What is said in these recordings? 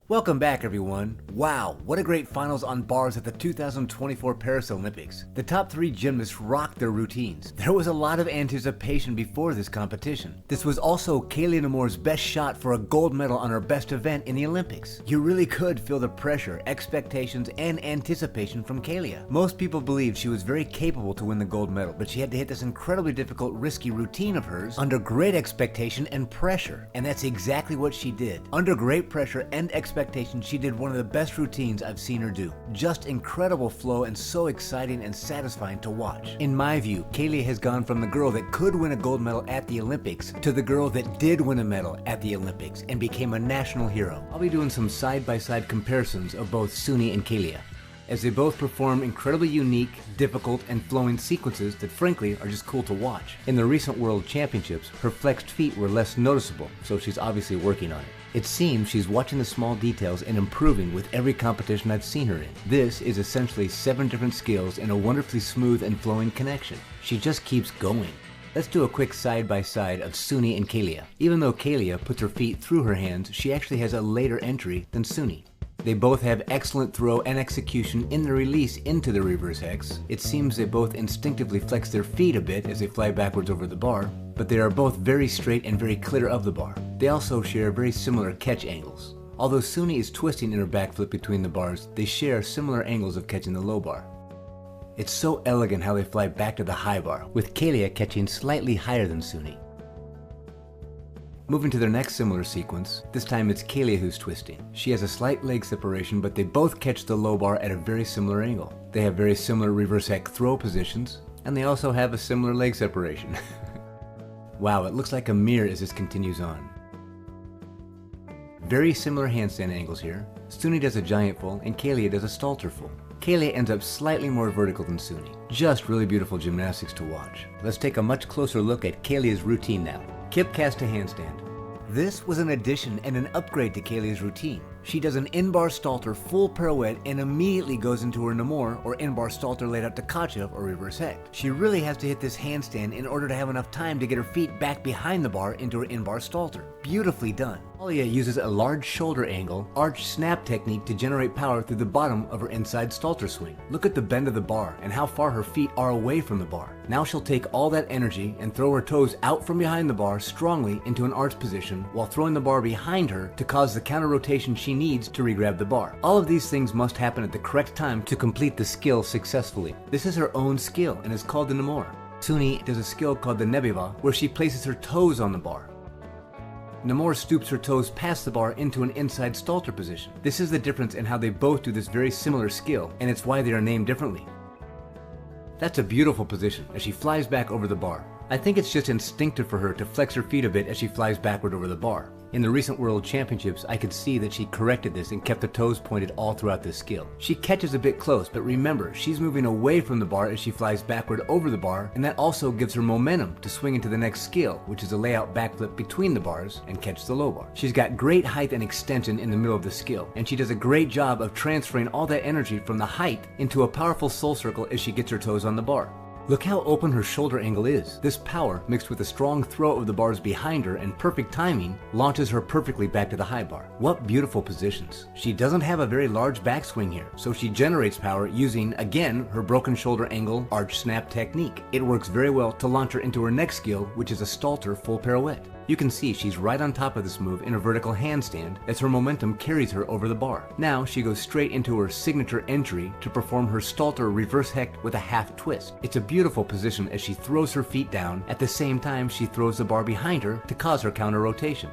Welcome back, everyone. Wow, what a great finals on bars at the 2024 Paris Olympics. The top 3 gymnasts rocked their routines. There was a lot of anticipation before this competition. This was also KAYLIA NEMOUR's best shot for a gold medal on her best event in the Olympics. You really could feel the pressure, expectations, and anticipation from KAYLIA. Most people believed she was very capable to win the gold medal, but she had to hit this incredibly difficult, risky routine of hers under great expectation and pressure. And that's exactly what she did. Under great pressure and expectation, she did one of the best routines I've seen her do. Just incredible flow and so exciting and satisfying to watch. In my view, KAYLIA has gone from the girl that could win a gold medal at the Olympics to the girl that did win a medal at the Olympics and became a national hero. I'll be doing some side-by-side comparisons of both Sunni and KAYLIA, as they both perform incredibly unique, difficult, and flowing sequences that frankly are just cool to watch. In the recent World Championships, her flexed feet were less noticeable, so she's obviously working on it. It seems she's watching the small details and improving with every competition I've seen her in. This is essentially 7 different skills in a wonderfully smooth and flowing connection. She just keeps going. Let's do a quick side-by-side of Sunni and KAYLIA. Even though KAYLIA puts her feet through her hands, she actually has a later entry than Sunni. They both have excellent throw and execution in the release into the reverse hex. It seems they both instinctively flex their feet a bit as they fly backwards over the bar, but they are both very straight and very clear of the bar. They also share very similar catch angles. Although Sunni is twisting in her backflip between the bars, they share similar angles of catching the low bar. It's so elegant how they fly back to the high bar, with KAYLIA catching slightly higher than Sunni. Moving to their next similar sequence, this time it's KAYLIA who's twisting. She has a slight leg separation, but they both catch the low bar at a very similar angle. They have very similar reverse hex throw positions, and they also have a similar leg separation. Wow, it looks like a mirror as this continues on. Very similar handstand angles here. Sunni does a giant full, and KAYLIA does a Stalter full. KAYLIA ends up slightly more vertical than Sunni. Just really beautiful gymnastics to watch. Let's take a much closer look at KAYLIA's routine now. Kip cast to handstand. This was an addition and an upgrade to KAYLIA's routine. She does an in-bar Stalter full pirouette and immediately goes into her Nemour or in-bar Stalter laid out to Kachev or reverse hex. She really has to hit this handstand in order to have enough time to get her feet back behind the bar into her in-bar Stalter. Beautifully done. KAYLIA uses a large shoulder angle, arch snap technique to generate power through the bottom of her inside Stalter swing. Look at the bend of the bar and how far her feet are away from the bar. Now she'll take all that energy and throw her toes out from behind the bar strongly into an arch position while throwing the bar behind her to cause the counter rotation she needs to regrab the bar. All of these things must happen at the correct time to complete the skill successfully. This is her own skill and is called the Nemour. Sunni does a skill called the Nebiva where she places her toes on the bar. Nemour stoops her toes past the bar into an inside Stalter position. This is the difference in how they both do this very similar skill, and it's why they are named differently. That's a beautiful position as she flies back over the bar. I think it's just instinctive for her to flex her feet a bit as she flies backward over the bar. In the recent World Championships, I could see that she corrected this and kept the toes pointed all throughout this skill. She catches a bit close, but remember, she's moving away from the bar as she flies backward over the bar, and that also gives her momentum to swing into the next skill, which is a layout backflip between the bars and catch the low bar. She's got great height and extension in the middle of the skill, and she does a great job of transferring all that energy from the height into a powerful soul circle as she gets her toes on the bar. Look how open her shoulder angle is. This power, mixed with a strong throw of the bars behind her and perfect timing, launches her perfectly back to the high bar. What beautiful positions. She doesn't have a very large backswing here, so she generates power using, again, her broken shoulder angle arch snap technique. It works very well to launch her into her next skill, which is a Stalter full pirouette. You can see she's right on top of this move in a vertical handstand as her momentum carries her over the bar. Now she goes straight into her signature entry to perform her Stalter reverse hecht with a half twist. It's a beautiful position as she throws her feet down at the same time she throws the bar behind her to cause her counter rotation.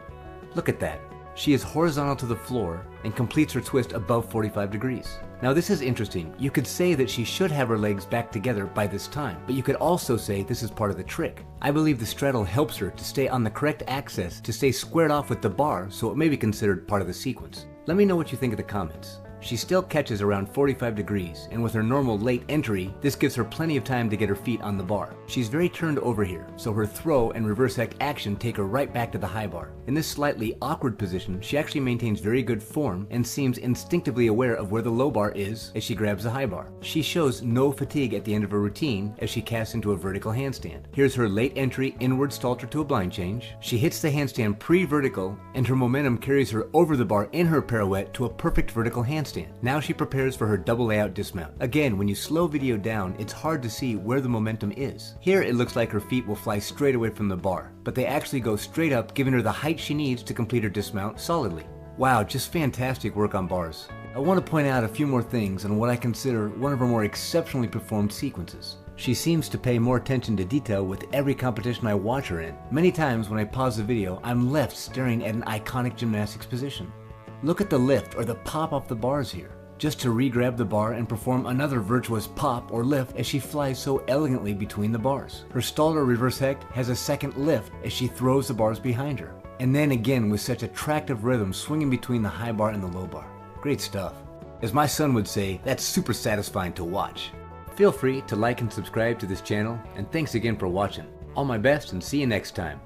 Look at that. She is horizontal to the floor and completes her twist above 45 degrees. Now this is interesting. You could say that she should have her legs back together by this time, but you could also say this is part of the trick. I believe the straddle helps her to stay on the correct axis to stay squared off with the bar, so it may be considered part of the sequence. Let me know what you think in the comments. She still catches around 45 degrees, and with her normal late entry, this gives her plenty of time to get her feet on the bar. She's very turned over here, so her throw and reverse hecht action take her right back to the high bar. In this slightly awkward position, she actually maintains very good form and seems instinctively aware of where the low bar is as she grabs the high bar. She shows no fatigue at the end of her routine as she casts into a vertical handstand. Here's her late entry inward stalter to a blind change. She hits the handstand pre-vertical, and her momentum carries her over the bar in her pirouette to a perfect vertical handstand. Now she prepares for her double layout dismount. Again, when you slow video down, it's hard to see where the momentum is. Here it looks like her feet will fly straight away from the bar, but they actually go straight up, giving her the height she needs to complete her dismount solidly. Wow, just fantastic work on bars. I want to point out a few more things on what I consider one of her more exceptionally performed sequences. She seems to pay more attention to detail with every competition I watch her in. Many times when I pause the video, I'm left staring at an iconic gymnastics position. Look at the lift or the pop off the bars here, just to re-grab the bar and perform another virtuous pop or lift as she flies so elegantly between the bars. Her stall or reverse hecht has a second lift as she throws the bars behind her, and then again with such attractive rhythm swinging between the high bar and the low bar. Great stuff. As my son would say, that's super satisfying to watch. Feel free to like and subscribe to this channel, and thanks again for watching. All my best and see you next time.